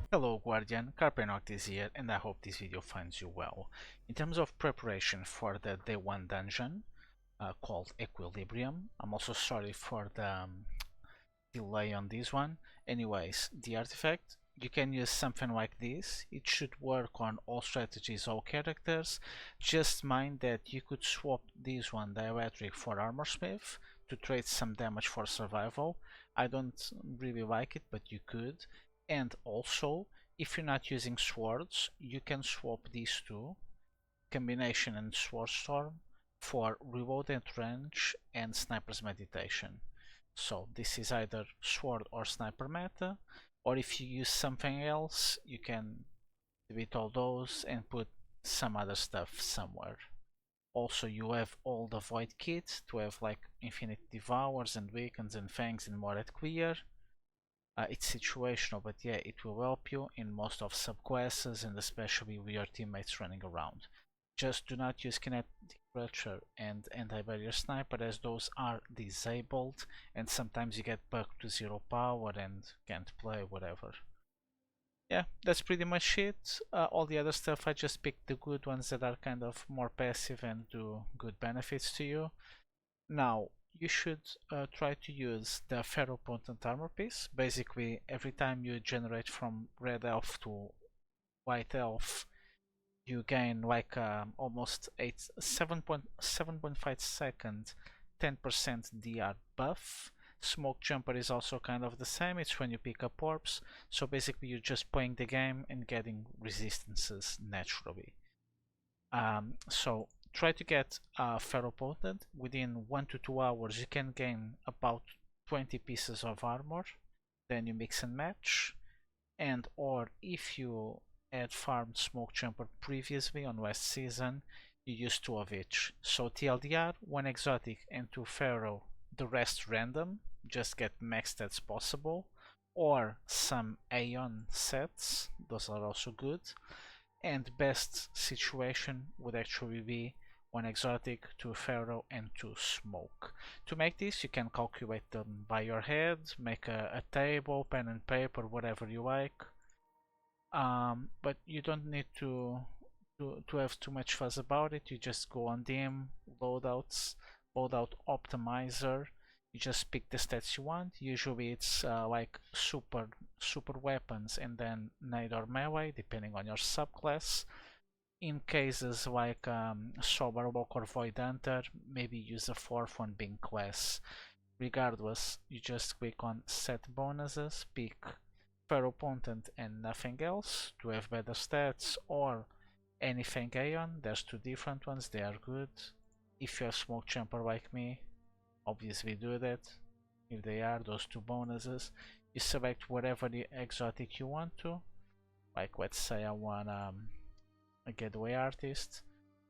Hello Guardian, Carpenoctis here, and I hope this video finds you well. In terms of preparation for the day 1 dungeon, called Equilibrium, I'm also sorry for the delay on this one. Anyways, the artifact, you can use something like this. It should work on all strategies, all characters. Just mind that you could swap this one directly for Armorsmith to trade some damage for survival. I don't really like it, but you could. And also, if you're not using swords, you can swap these two, combination and sword storm, for reloaded range and sniper's meditation. So this is either sword or sniper meta, or if you use something else, you can delete all those and put some other stuff somewhere. Also, you have all the void kit to have like infinite devours and weakens and fangs and more at clear. It's situational, but yeah, it will help you in most of subclasses and especially with your teammates running around. Just do not use kinetic rupture and anti-barrier sniper, as those are disabled and sometimes you get bugged to 0 power and can't play, whatever. Yeah, that's pretty much it. All the other stuff, I just picked the good ones that are kind of more passive and do good benefits to you. Now, you should try to use the ferro potent armor piece. Basically, every time you generate from red elf to white elf, you gain like almost 7.5 second 10% DR buff. Smoke jumper is also kind of the same. It's when you pick up orbs. So basically, you're just playing the game and getting resistances naturally. So try to get ferro potent. Within 1 to 2 hours you can gain about 20 pieces of armor. Then you mix and match. And or if you had farmed smoke jumper previously on West Season, you use 2 of each. So TLDR, 1 exotic and 2 ferro, the rest random, just get max stats possible. Or some Aeon sets, those are also good. And best situation would actually be 1 exotic, 2 ferro and 2 smoke. To make this you can calculate them by your head, make a table, pen and paper, whatever you like. But you don't need to have too much fuss about it. You just go on dim, loadouts, loadout optimizer. You just pick the stats you want. Usually it's like super weapons and then nade or melee, depending on your subclass. In cases like Sober Walk or Void Hunter, maybe use a fourth one being class. Regardless, you just click on set bonuses, pick ferro potent and nothing else to have better stats, or anything Aeon. There's 2 different ones, they are good. If you have smoke jumper like me, obviously do that. If they are those 2 bonuses, you select whatever the exotic you want to. Like let's say I want a getaway artist,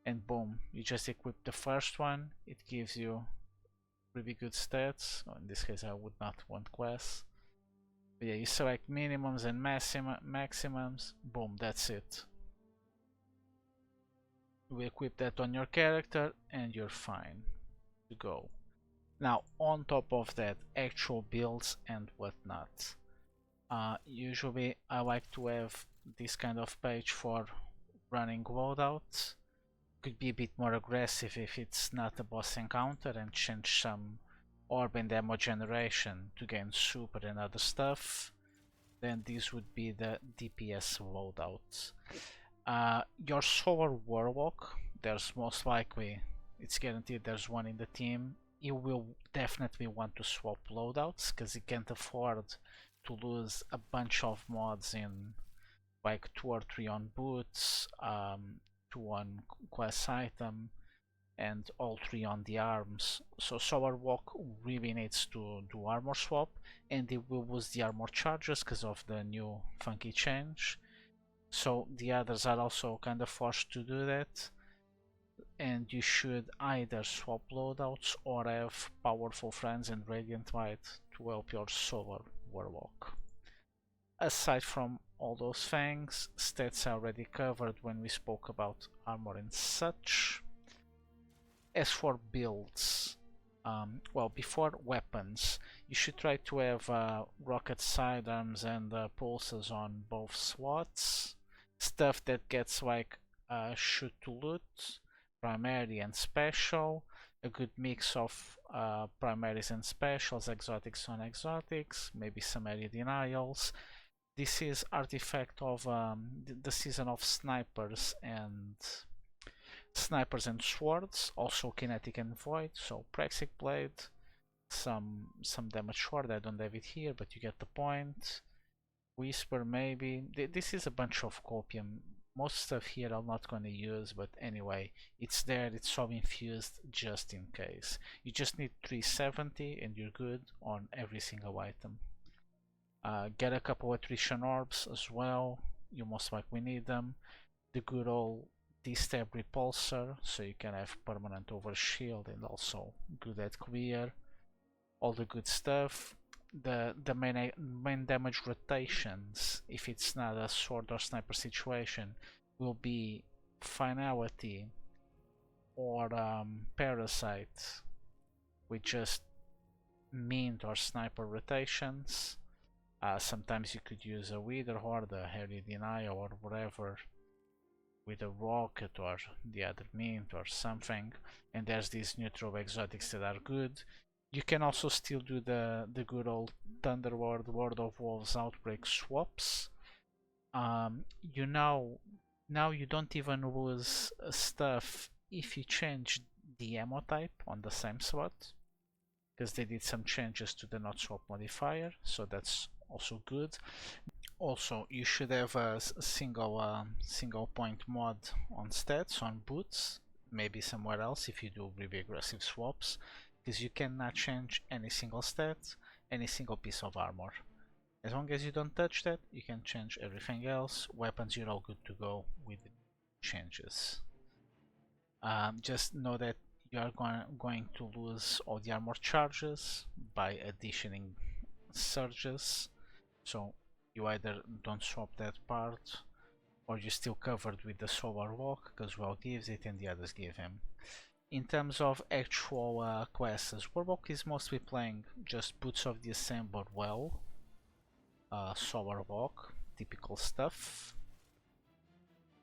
and boom, you just equip the first one. It gives you really good stats. In this case I would not want class. But yeah, you select minimums and maximums, boom, that's it. You equip that on your character and you're fine to go. Now on top of that, actual builds and whatnot. Usually I like to have this kind of page for running loadouts. Could be a bit more aggressive if it's not a boss encounter and change some orb and demo generation to gain super and other stuff. Then this would be the DPS loadouts. Your solar warlock, there's most likely, it's guaranteed there's one in the team. You will definitely want to swap loadouts because you can't afford to lose a bunch of mods in like 2 or 3 on boots, 2 on class item, and all 3 on the arms. So Solar Walk really needs to do armor swap, and it will lose the armor charges because of the new funky change. So the others are also kind of forced to do that, and you should either swap loadouts or have powerful friends and Radiant Light to help your Solar Warlock. Aside from all those things, stats are already covered when we spoke about armor and such. As for builds, Well, before weapons, you should try to have rocket sidearms and pulses on both slots. Stuff that gets like shoot to loot, primary and special. A good mix of primaries and specials, exotics on exotics, maybe some area denials. This is artifact of the season of snipers and swords, also kinetic and void. So praxic blade, some damage sword. I don't have it here, but you get the point. Whisper maybe. This is a bunch of copium. Most stuff here I'm not going to use, but anyway, it's there. It's so infused just in case. You just need 370 and you're good on every single item. Get a couple attrition orbs as well. You most likely need them. The good old D-stab repulsor, so you can have permanent over shield and also good at clear. All the good stuff. The main damage rotations, if it's not a sword or sniper situation, will be finality or parasite with just mint or sniper rotations. Sometimes you could use a wither horde, a hairy denial or whatever with a rocket or the other mint or something, and there's these neutral exotics that are good. You can also still do the good old Thunderlord, Lord of Wolves outbreak swaps. You know, now you don't even lose stuff if you change the ammo type on the same slot, because they did some changes to the not swap modifier, so that's also good. Also, you should have a single point mod on stats on boots, maybe somewhere else if you do really aggressive swaps, because you cannot change any single stat, any single piece of armor. As long as you don't touch that, you can change everything else. Weapons, you're all good to go with the changes. Just know that you are going to lose all the armor charges by additioning surges, so you either don't swap that part or you're still covered with the solar walk because Well gives it and the others give him. In terms of actual classes, Warlock is mostly playing just Boots of the Assembler well, solar walk, typical stuff.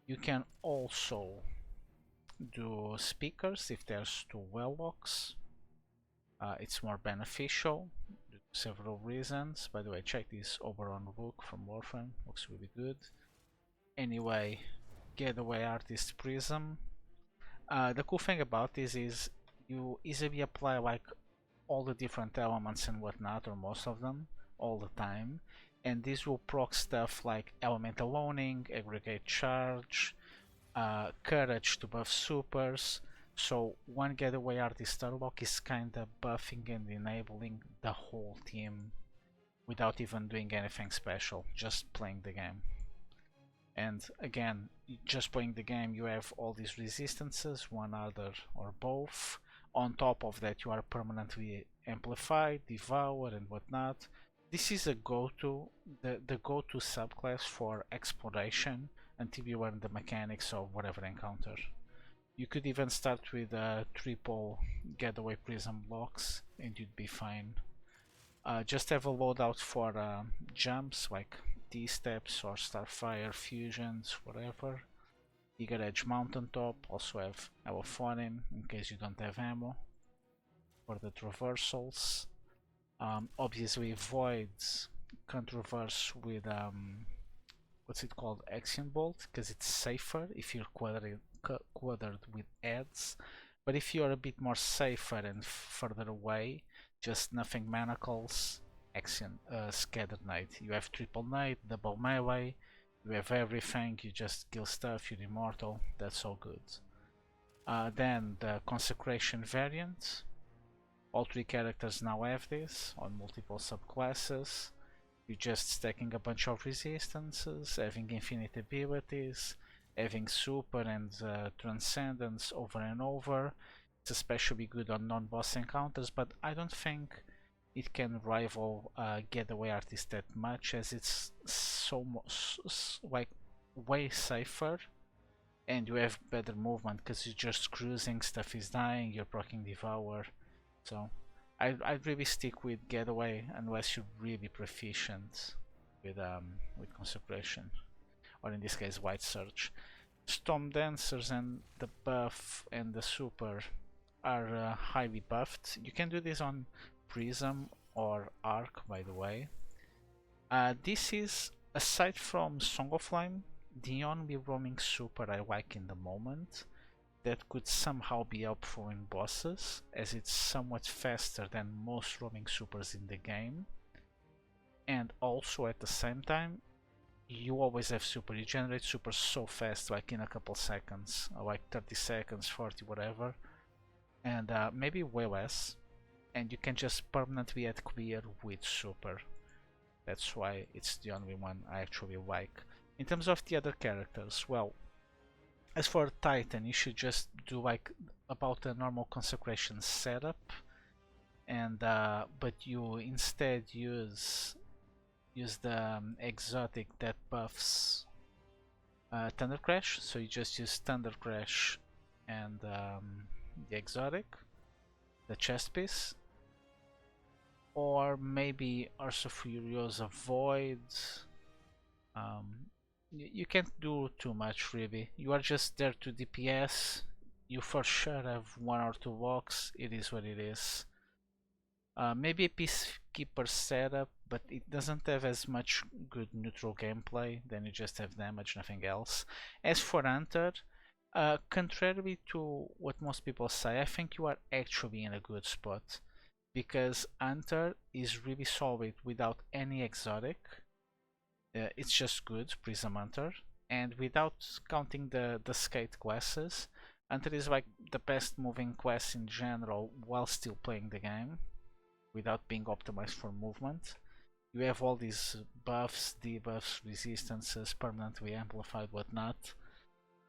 You can also do speakers if there's two Warlocks. It's more beneficial due to several reasons. By the way, check this Oberon book from Warframe, looks really good. Anyway, Getaway Artist Prism. The cool thing about this is you easily apply like all the different elements and whatnot, or most of them, all the time, and this will proc stuff like elemental loaning, aggregate charge, courage to buff supers. So one Getaway Artist unlock is kinda buffing and enabling the whole team without even doing anything special, just playing the game. And again, just playing the game, you have all these resistances, one other or both. On top of that, you are permanently amplified, devour and whatnot. This is a go-to, the go-to subclass for exploration until you learn the mechanics of whatever encounter. You could even start with triple Getaway Prism blocks and you'd be fine. Just have a loadout for jumps like D-steps or Starfire fusions, whatever. Eager Edge Mountaintop, also have Alphonin in case you don't have ammo for the traversals. Obviously Voids can't traverse with what's it called, Axiom Bolt, because it's safer if you're quadrated with ads. But if you're a bit more safer and further away, just nothing manacles, Axiom Scattered Knight. You have triple nade, double melee, you have everything, you just kill stuff, you're immortal, that's all good. Then the consecration variant. All three characters now have this on multiple subclasses. You're just stacking a bunch of resistances, having infinite abilities, having super and transcendence over and over. It's especially good on non-boss encounters, but I don't think it can rival Getaway Artist that much, as it's so like way safer and you have better movement because you're just cruising, stuff is dying, you're proccing Devour. So I'd really stick with getaway unless you're really proficient with consecration, or in this case white surge. Storm dancers and the buff and the super are highly buffed. You can do this on prism or arc, by the way. This is, aside from Song of Flame, the only roaming super I like in the moment that could somehow be helpful in bosses, as it's somewhat faster than most roaming supers in the game. And also at the same time, you always have super. You generate super so fast, like in a couple seconds, like 30 seconds, 40, whatever. And maybe way less. And you can just permanently add clear with super. That's why it's the only one I actually like. In terms of the other characters, well, as for Titan, you should just do like about a normal consecration setup, and but you instead use the exotic that buffs Tcrash. So you just use Tcrash and the exotic, the chest piece, or maybe Ursa Furiosa Void. You can't do too much really. You are just there to DPS. You for sure have one or two walks. It is what it is. Maybe a peacekeeper setup, but it doesn't have as much good neutral gameplay. Then you just have damage, nothing else. As for Hunter, contrary to what most people say, I think you are actually in a good spot, because Hunter is really solid without any exotic. It's just good, Prism Hunter, and without counting the skate classes, Hunter is like the best moving class in general while still playing the game, without being optimized for movement. You have all these buffs, debuffs, resistances, permanently amplified, whatnot.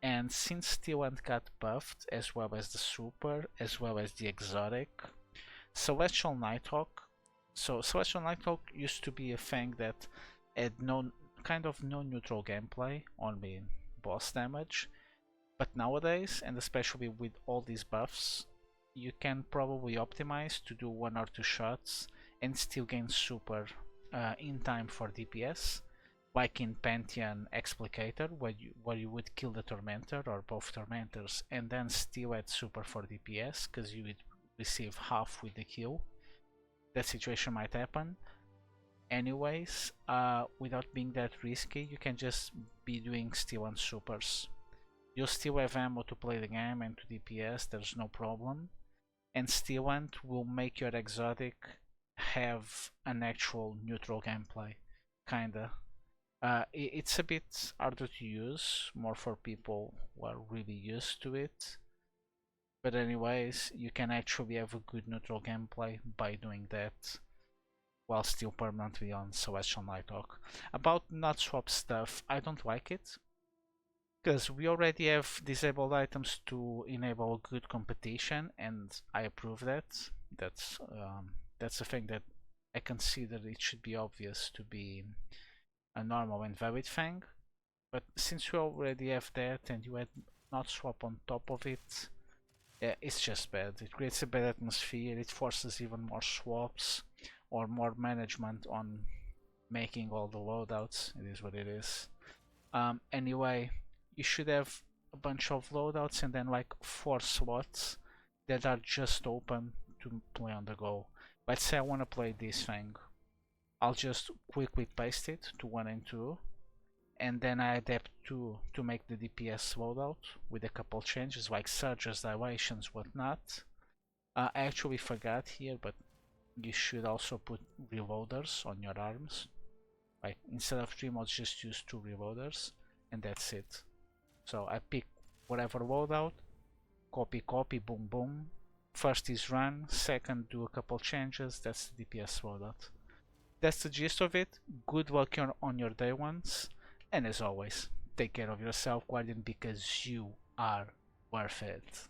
And since Steel got buffed, as well as the super, as well as the exotic, Celestial Nighthawk. So Celestial Nighthawk used to be a thing that had no neutral gameplay, only boss damage. But nowadays, and especially with all these buffs, you can probably optimize to do one or two shots and still gain super in time for DPS, like in Pantheon Explicator, where you would kill the Tormentor or both Tormentors and then still add super for DPS, because you would receive half with the kill. That situation might happen. Anyways, without being that risky, you can just be doing Steel and supers. You'll still have ammo to play the game and to DPS, there's no problem. And Steel Ant will make your exotic have an actual neutral gameplay, kinda. It's a bit harder to use, more for people who are really used to it. But anyways, you can actually have a good neutral gameplay by doing that, while still permanently on Celestial Nighthawk. About not swap stuff, I don't like it, because we already have disabled items to enable good competition, and I approve that. That's a thing that I consider it should be obvious to be a normal and valid thing. But since we already have that and you add not swap on top of it, it's just bad. It creates a bad atmosphere, it forces even more swaps or more management on making all the loadouts. It is what it is. Anyway, you should have a bunch of loadouts and then like 4 slots that are just open to play on the go. Let's say I want to play this thing. I'll just quickly paste it to 1 and 2, and then I adapt 2 to make the DPS loadout with a couple changes like surges, dilations, whatnot. I actually forgot here, but you should also put reloaders on your arms. Like instead of 3 mods, just use 2 reloaders, and that's it. So I pick whatever loadout, copy, boom, boom. First is run, second do a couple changes, that's the DPS loadout. That's the gist of it. Good luck on your day ones, and as always, take care of yourself, Guardian, because you are worth it.